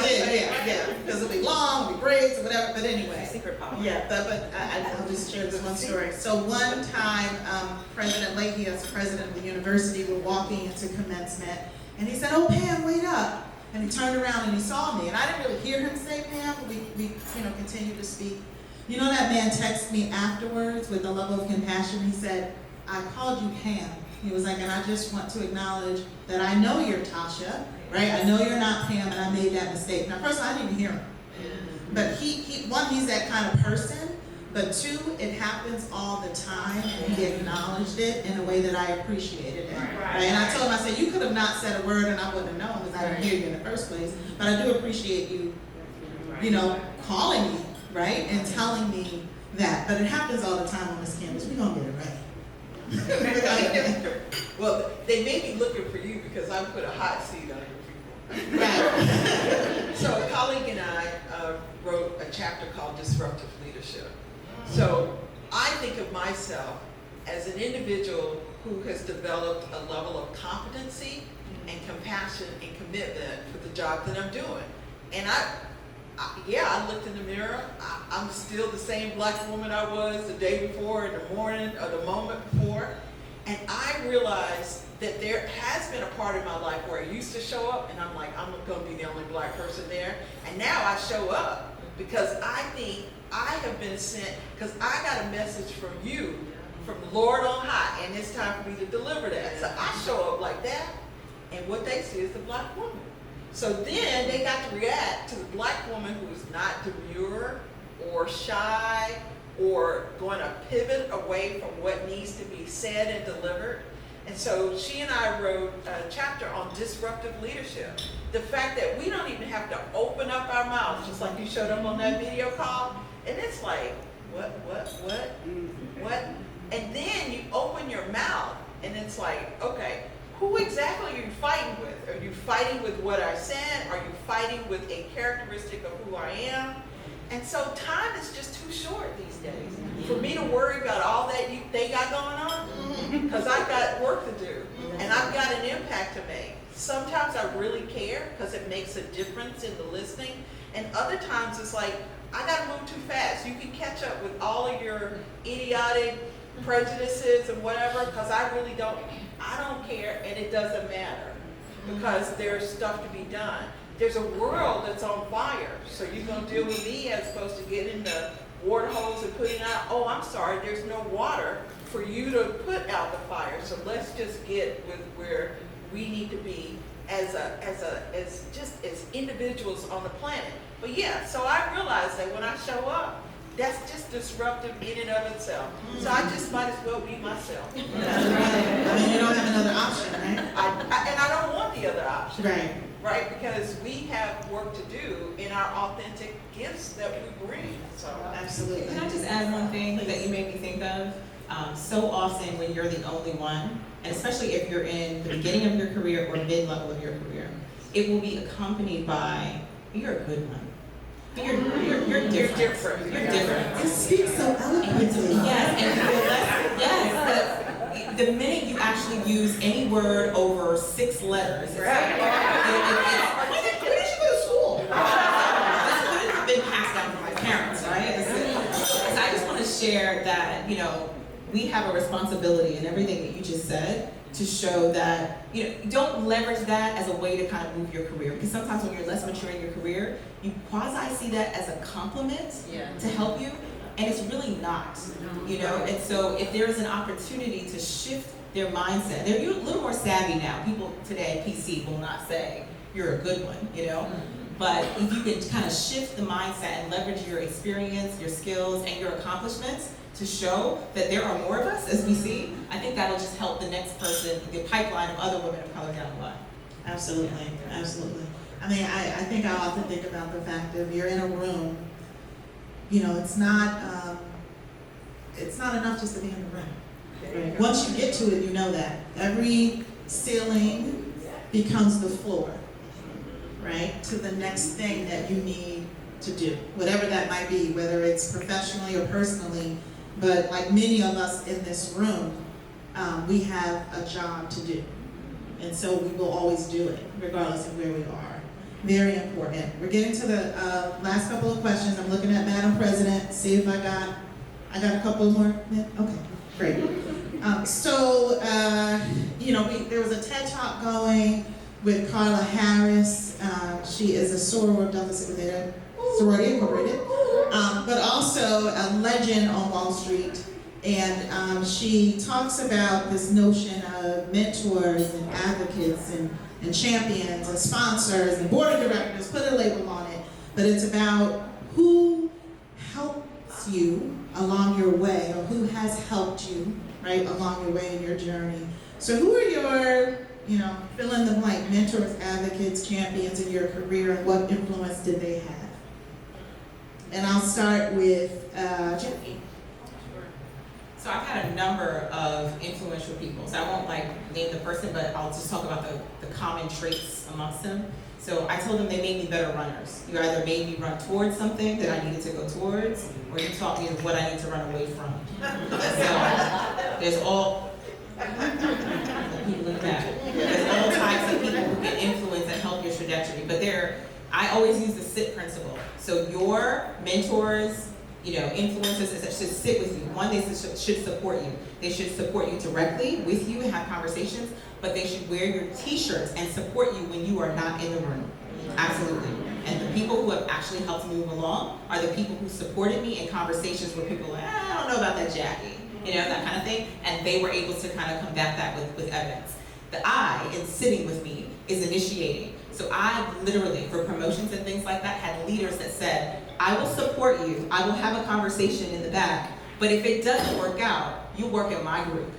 it is, yeah. Because it'll be long, it'll be braids or whatever, but anyway. Secret power. Yeah, but I'll just share this one story. So one time, President Leahy, as president of the university, were walking into commencement, and he said, "Oh, Pam, wait up." And he turned around and he saw me, and I didn't really hear him say Pam, but we continued to speak. That man texted me afterwards with a level of compassion. He said, "I called you Pam." He was like, "And I just want to acknowledge that I know you're Tasha, right? I know you're not Pam, and I made that mistake." Now, first of all, I didn't even hear him. But he's that kind of person. But two, it happens all the time, and he acknowledged it in a way that I appreciated it. Right? And I told him, I said, "You could have not said a word, and I wouldn't have known because I didn't hear you in the first place. But I do appreciate you, calling me, right, and telling me that." But it happens all the time on this campus. We're gonna get it right. Well, they may be looking for you because I put a hot seat on your people. Right. So a colleague and I wrote chapter called Disruptive Leadership. So I think of myself as an individual who has developed a level of competency and compassion and commitment for the job that I'm doing. And I looked in the mirror. I'm still the same black woman I was the day before, in the morning, or the moment before. And I realized that there has been a part of my life where I used to show up and I'm like, I'm going to be the only black person there. And now I show up because I think I have been sent, because I got a message from you, from the Lord on high, and it's time for me to deliver that. So I show up like that, and what they see is the black woman. So then they got to react to the black woman who is not demure or shy or going to pivot away from what needs to be said and delivered. And so she and I wrote a chapter on disruptive leadership. The fact that we don't even have to open up our mouths, just like you showed them on that video call. And it's like, what? And then you open your mouth and it's like, okay, who exactly are you fighting with? Are you fighting with what I said? Are you fighting with a characteristic of who I am? And so time is just too short these days for me to worry about all that they got going on, because I've got work to do and I've got an impact to make. Sometimes I really care because it makes a difference in the listening, and other times it's like, I gotta move too fast. You can catch up with all of your idiotic prejudices and whatever, because I don't care, and it doesn't matter because there's stuff to be done. There's a world that's on fire, so you're gonna deal with me as opposed to getting the water hose and putting out, oh, I'm sorry, there's no water for you to put out the fire. So let's just get with where we need to be as individuals on the planet. But yeah, so I realized that when I show up, that's just disruptive in and of itself. So I just might as well be myself. I mean, you don't have another option, right? And I don't want the other option. Right. Because we have work to do in our authentic gifts that we bring. So Absolutely. Can I just add one thing that you made me think of? So often when you're the only one, and especially if you're in the beginning of your career or mid-level of your career, it will be accompanied by, you're a good one. You're different. You're different. You speak so eloquently. Yes, and the minute you actually use any word over 6 letters, it's like, when did you go to school? This could have been passed down from my parents, right? So I just want to share that, we have a responsibility in everything that you just said to show that, don't leverage that as a way to kind of move your career. Because sometimes when you're less mature in your career, you quasi see that as a compliment to help you, and it's really not, And so if there is an opportunity to shift their mindset, they're a little more savvy now. People today, PC, will not say, you're a good one, But if you can kind of shift the mindset and leverage your experience, your skills, and your accomplishments to show that there are more of us as we see, I think that'll just help the next person, the pipeline of other women of color down the line. Absolutely. I mean, I think I often think about the fact that if you're in a room, it's not enough just to be in the room. Right? Once you get to it, you know that. Every ceiling becomes the floor, right? To the next thing that you need to do, whatever that might be, whether it's professionally or personally. But like many of us in this room, we have a job to do. And so we will always do it, regardless of where we are. Very important. We're getting to the last couple of questions. I'm looking at Madam President, see if I got a couple more. Okay, great. There was a TED Talk going with Carla Harris. She is a soror Delta Sigma Theta, Sorority Incorporated, but also a legend on Wall Street. And she talks about this notion of mentors and advocates and champions and sponsors and board of directors, put a label on it. But it's about who helps you along your way, or who has helped you, right, along your way in your journey. So who are your, fill in the blank, mentors, advocates, champions in your career, and what influence did they have? And I'll start with Jackie. So I've had a number of influential people. So I won't name the person, but I'll just talk about the common traits amongst them. So I told them they made me better runners. You either made me run towards something that I needed to go towards, or you taught me what I need to run away from. So there's all people like that. There's all types of people who can influence and help your trajectory. But I always use the sit principle. So your mentors, influencers that should sit with you. One, they should support you. They should support you directly with you and have conversations, but they should wear your t-shirts and support you when you are not in the room. Absolutely. And the people who have actually helped me move along are the people who supported me in conversations where people are like, I don't know about that Jackie, that kind of thing. And they were able to kind of combat that with evidence. The I in sitting with me is initiating. So I literally, for promotions and things like that, had leaders that said, I will support you, I will have a conversation in the back, but if it doesn't work out, you work in my group.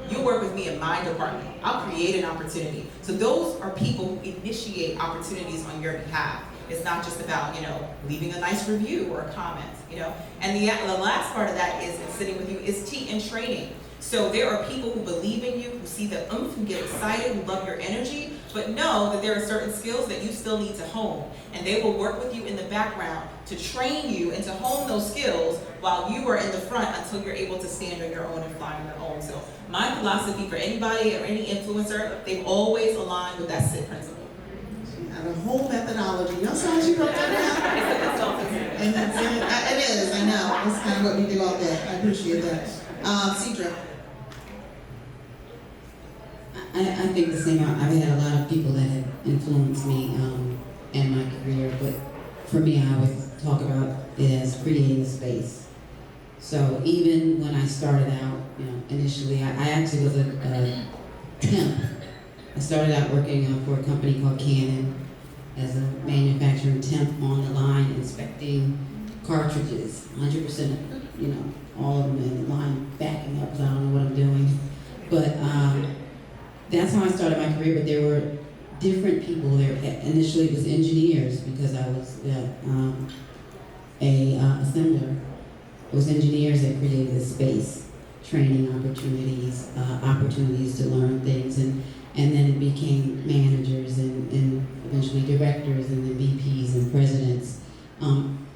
You work with me in my department. I'll create an opportunity. So those are people who initiate opportunities on your behalf. It's not just about, leaving a nice review or a comment, And the last part of that is sitting with you is in training. So there are people who believe in you, who see the oomph, who get excited, who love your energy, but know that there are certain skills that you still need to hone. And they will work with you in the background to train you and to hone those skills while you are in the front until you're able to stand on your own and fly on your own. So my philosophy for anybody or any influencer, they've always aligned with that SIT principle. And a whole methodology. You know how she wrote that down? And it is, I know. That's kind of what we do all day. I appreciate that. Cedra. I think the same. I've had a lot of people that have influenced me in my career, but for me, I always talk about it as creating a space. So even when I started out, initially, I actually was a temp. I started out working for a company called Canon as a manufacturing temp on the line, inspecting cartridges, 100%, all of them in the line, backing up, so I don't know what I'm doing. But that's how I started my career, but there were different people there. Initially it was engineers because I was a assembler. It was engineers that created the space, training opportunities, opportunities to learn things, and then it became managers and eventually directors and then VPs and presidents.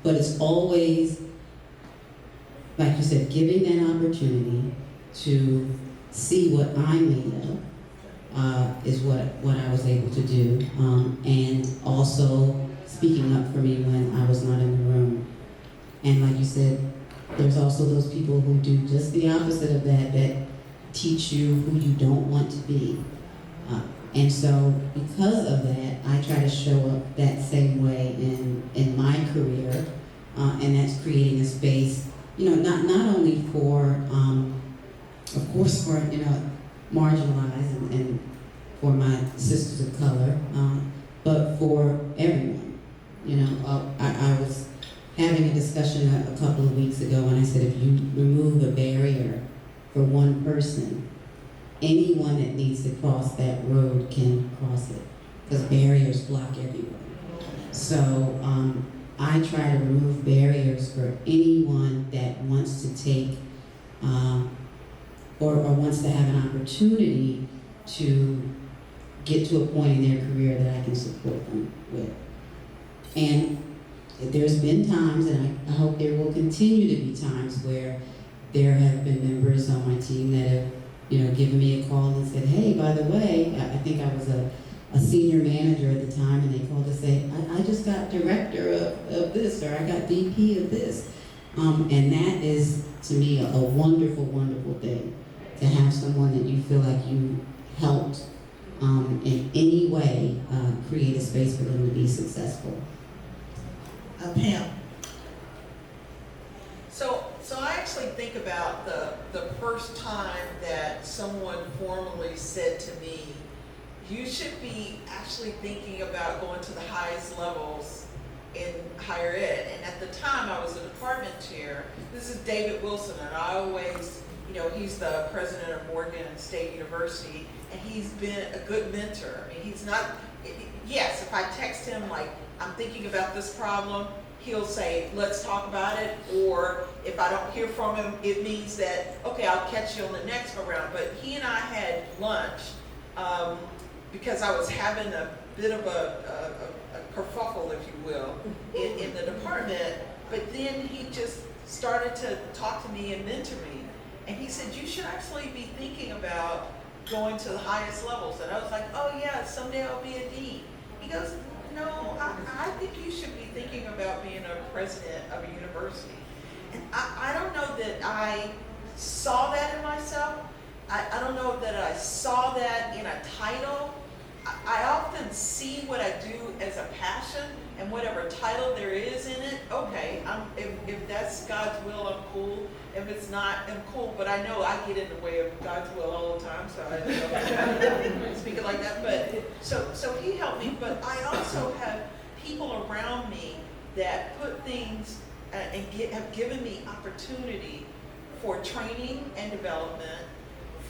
But it's always, like you said, giving that opportunity to see what I'm made of. Is what I was able to do, and also speaking up for me when I was not in the room. And like you said, there's also those people who do just the opposite of that teach you who you don't want to be. And so because of that, I try to show up that same way in my career, and that's creating a space, not only for, of course, for, marginalized and for my sisters of color, but for everyone. I was having a discussion a couple of weeks ago, and I said, if you remove a barrier for one person, anyone that needs to cross that road can cross it, because barriers block everyone. So I try to remove barriers for anyone that wants to take or wants to have an opportunity to get to a point in their career that I can support them with. And there's been times, and I hope there will continue to be times, where there have been members on my team that have, given me a call and said, hey, by the way, I think I was a senior manager at the time, and they called to say, I just got director of this, or I got VP of this. And that is, to me, a wonderful, wonderful thing, to have someone that you feel like you helped in any way create a space for them to be successful. Pam. So I actually think about the first time that someone formally said to me, you should be actually thinking about going to the highest levels in higher ed. And at the time I was a department chair. This is David Wilson, and I always, he's the president of Morgan State University, and he's been a good mentor. I mean, he's not, yes, if I text him like, I'm thinking about this problem, he'll say, let's talk about it. Or if I don't hear from him, it means that, okay, I'll catch you on the next go round. But he and I had lunch because I was having bit of a kerfuffle, if you will, in the department. But then he just started to talk to me and mentor me. And he said, you should actually be thinking about going to the highest levels. And I was like, oh yeah, someday I'll be a dean. He goes, no, I think you should be thinking about being a president of a university. And I don't know that I saw that in myself. I don't know that I saw that in a title. I often see what I do as a passion, and whatever title there is in it, okay, if that's God's will, I'm cool. If it's not, I'm cool. But I know I get in the way of God's will all the time, so I don't speak it like that. But so he helped me. But I also have people around me that put things and have given me opportunity for training and development,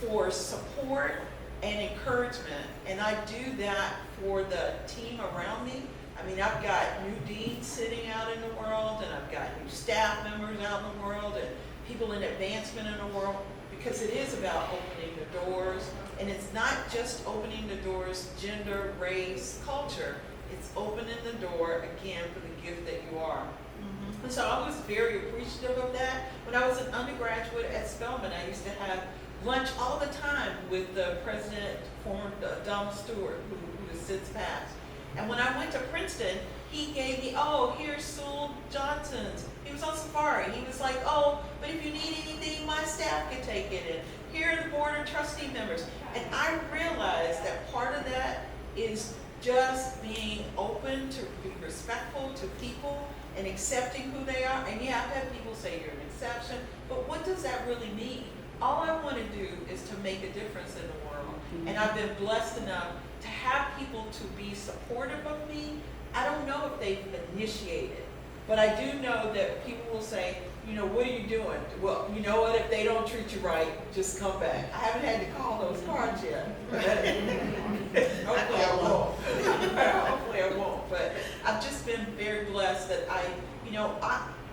for support and encouragement, and I do that for the team around me. I mean, I've got new deans sitting out in the world, and I've got new staff members out in the world, and people in advancement in the world, because it is about opening the doors, and it's not just opening the doors, gender, race, culture, it's opening the door, again, for the gift that you are. And so I was very appreciative of that. When I was an undergraduate at Spelman, I used to have lunch all the time with the president, former Donald Stewart, who has since passed. And when I went to Princeton, he gave me, oh, here's Sewell Johnson's. He was on safari. He was like, oh, but if you need anything, my staff can take it. And here are the board of trustee members. And I realized that part of that is just being open to be respectful to people and accepting who they are. And yeah, I've had people say you're an exception, but what does that really mean? All I want to do is to make a difference in the world. And I've been blessed enough to have people to be supportive of me. I don't know if they've initiated, but I do know that people will say, you know, what are you doing? Well, you know what, if they don't treat you right, just come back. I haven't had to call those cards yet. Hopefully I won't. Hopefully I won't. But I've just been very blessed that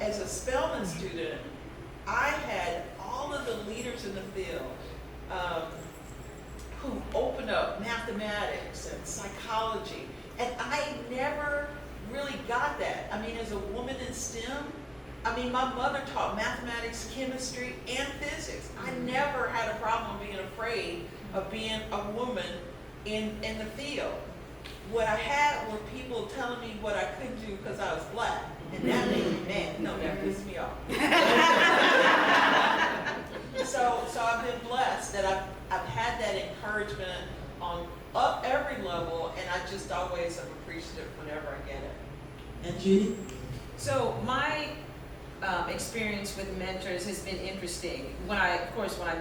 as a Spelman student, I had all of the leaders in the field who opened up mathematics and psychology, and I never really got that. I mean, as a woman in STEM, I mean, my mother taught mathematics, chemistry, and physics. I never had a problem being afraid of being a woman in the field. What I had were people telling me what I couldn't do because I was black, and that made me mad. No, that pissed me off. So I've been blessed that I've had that encouragement on every level, and I just always am appreciative whenever I get it. And Judy? So my experience with mentors has been interesting. When I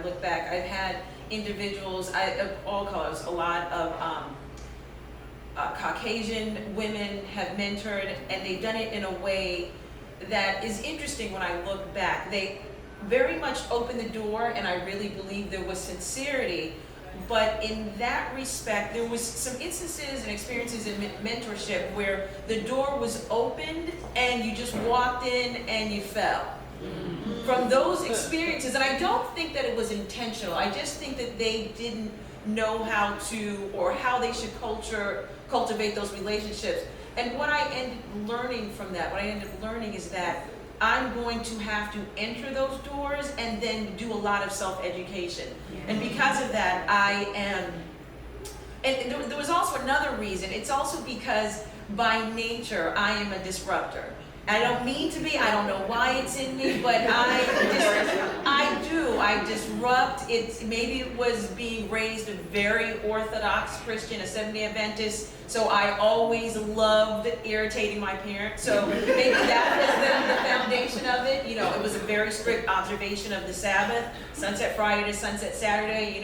look back, I've had individuals of all colors. A lot of Caucasian women have mentored, and they've done it in a way that is interesting when I look back. They very much opened the door, and I really believe there was sincerity. But in that respect, there was some instances and experiences in mentorship where the door was opened and you just walked in and you fell. From those experiences, and I don't think that it was intentional. I just think that they didn't know how to, or how they should cultivate those relationships. And what I ended up learning is that I'm going to have to enter those doors and then do a lot of self-education. And because of that, and there was also another reason. It's also because by nature, I am a disruptor. I don't mean to be, I don't know why it's in me, but I disrupt. Maybe it was being raised a very Orthodox Christian, a Seventh-day Adventist, so I always loved irritating my parents. So maybe that was the foundation of it. You know, it was a very strict observation of the Sabbath, sunset Friday to sunset Saturday,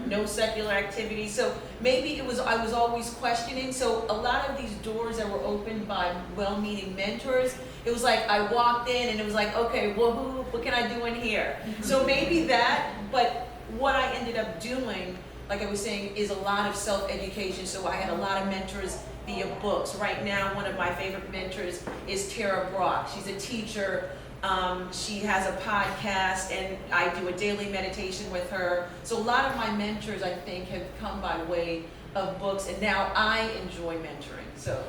no secular activity. So maybe I was always questioning. So a lot of these doors that were opened by well-meaning mentors, it was like I walked in and it was like, okay, well, what can I do in here? So maybe that, but what I ended up doing, like I was saying, is a lot of self-education. So I had a lot of mentors via books. Right now, one of my favorite mentors is Tara Brock. She's a teacher. She has a podcast, and I do a daily meditation with her. So a lot of my mentors, I think, have come by way of books, and now I enjoy mentoring, so.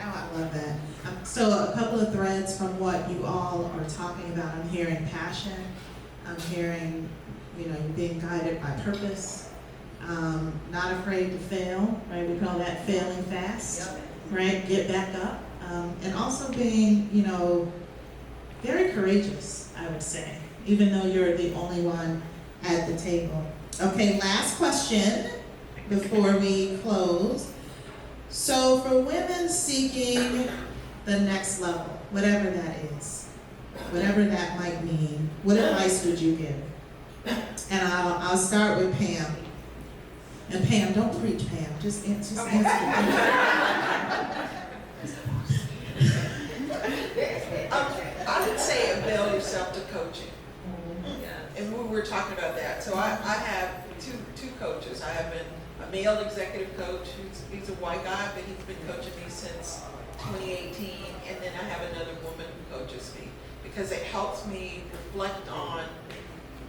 Oh, I love that. So a couple of threads from what you all are talking about. I'm hearing passion. I'm hearing, you know, being guided by purpose. Not afraid to fail, right? We call that failing fast, right? Get back up. And also being, you know, very courageous, I would say, even though you're the only one at the table. Okay, last question before we close. So for women seeking the next level, whatever that is, whatever that might mean, what advice would you give? And I'll start with Pam. And Pam, don't preach, Pam. Just answer the question. I would say avail yourself to coaching. And we were talking about that. So I have two coaches. I have a male executive coach he's a white guy, but he's been coaching me since 2018. And then I have another woman who coaches me because it helps me reflect on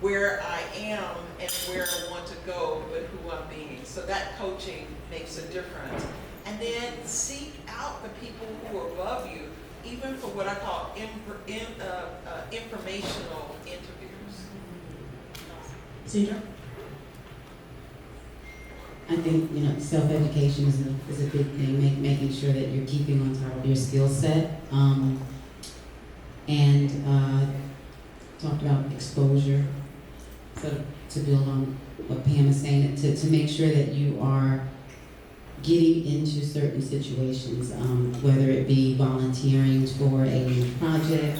where I am and where I want to go, but who I'm being. So that coaching makes a difference. And then seek out the people who are above you, even for what I call informational interviews. Cedra? I think, you know, self-education is a big thing, making sure that you're keeping on top of your skill set. And talked about exposure, so to build on what Pam is saying, to make sure that you are getting into certain situations, whether it be volunteering for a project.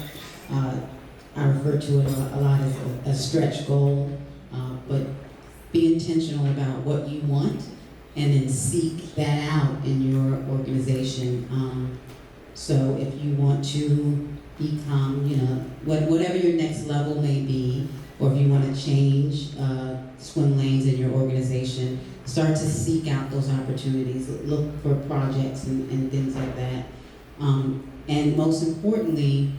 I refer to it a lot as a stretch goal, but be intentional about what you want and then seek that out in your organization. So if you want to become, you know, whatever your next level may be, or if you want to change swim lanes in your organization, start to seek out those opportunities, look for projects and things like that. And most importantly,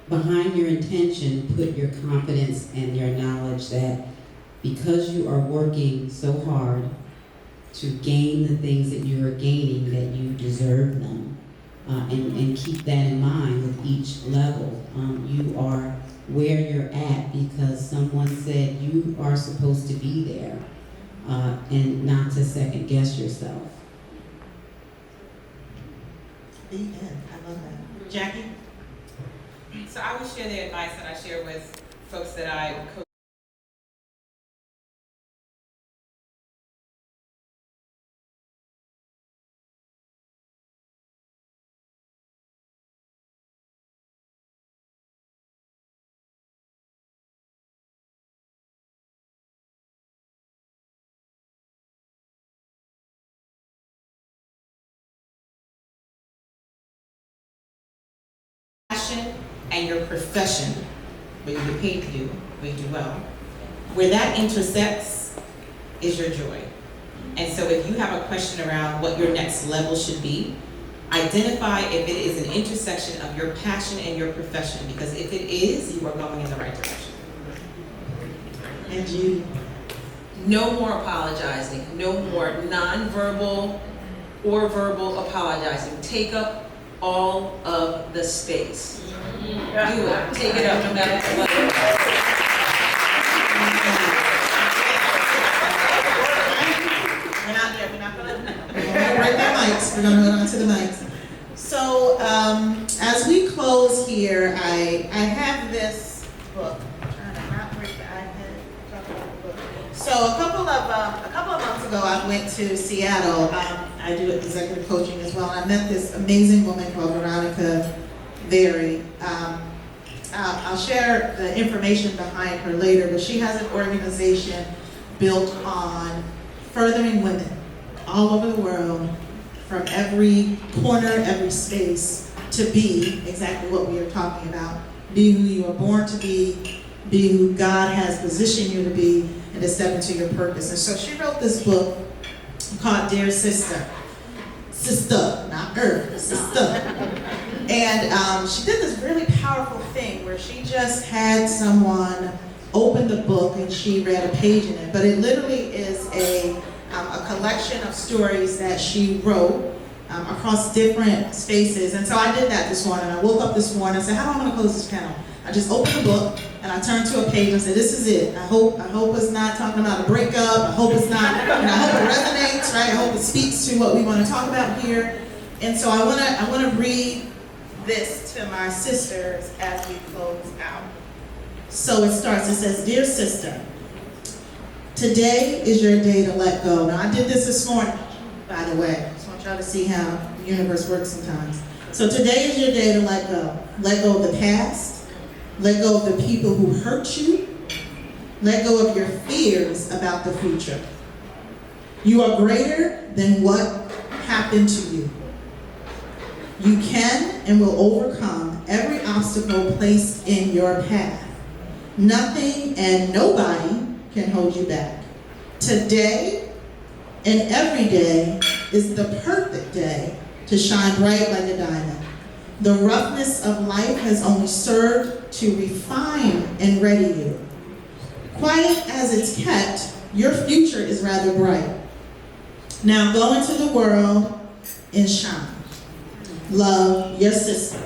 behind your intention, put your confidence and your knowledge that because you are working so hard to gain the things that you are gaining, that you deserve them. And keep that in mind with each level. You are where you're at because someone said you are supposed to be there, and not to second guess yourself. The end. I love that. Jackie? So I would share the advice that I share with folks that I coach. Passion and your profession, what you get paid to do, what you do well, where that intersects is your joy. And so if you have a question around what your next level should be, identify if it is an intersection of your passion and your profession, because if it is, you are going in the right direction. And you? No more apologizing, no more nonverbal or verbal apologizing. Take up all of the space. Do it, take it up no matter what. We're not gonna. We're gonna break the mics. We're gonna go on to the mics. So as we close here, I have this book. I'm trying to not break the iPad. So a couple of months ago, I went to Seattle. I do executive coaching as well. And I met this amazing woman called Veronica Very. I'll share the information behind her later, but she has an organization built on furthering women all over the world, from every corner, every space, to be exactly what we are talking about. Be who you are born to be who God has positioned you to be, and to step into your purpose. And so she wrote this book called Dear Sister. Sister, not her, sister. And she did this really powerful thing where she just had someone opened the book and she read a page in it, but it literally is a collection of stories that she wrote across different spaces. And so I did that this morning. I woke up this morning and said, how am I going to close this panel? I just opened the book and I turned to a page and said, this is it. I hope it's not talking about a breakup. I hope it's not, I hope it resonates, right? I hope it speaks to what we want to talk about here. And so I want to read this to my sisters as we close out. So it starts, it says, Dear sister, today is your day to let go. Now I did this morning, by the way. I just want y'all to see how the universe works sometimes. So today is your day to let go. Let go of the past. Let go of the people who hurt you. Let go of your fears about the future. You are greater than what happened to you. You can and will overcome every obstacle placed in your path. Nothing and nobody can hold you back. Today and every day is the perfect day to shine bright like a diamond. The roughness of life has only served to refine and ready you. Quiet as it's kept, your future is rather bright. Now go into the world and shine. Love, your sister.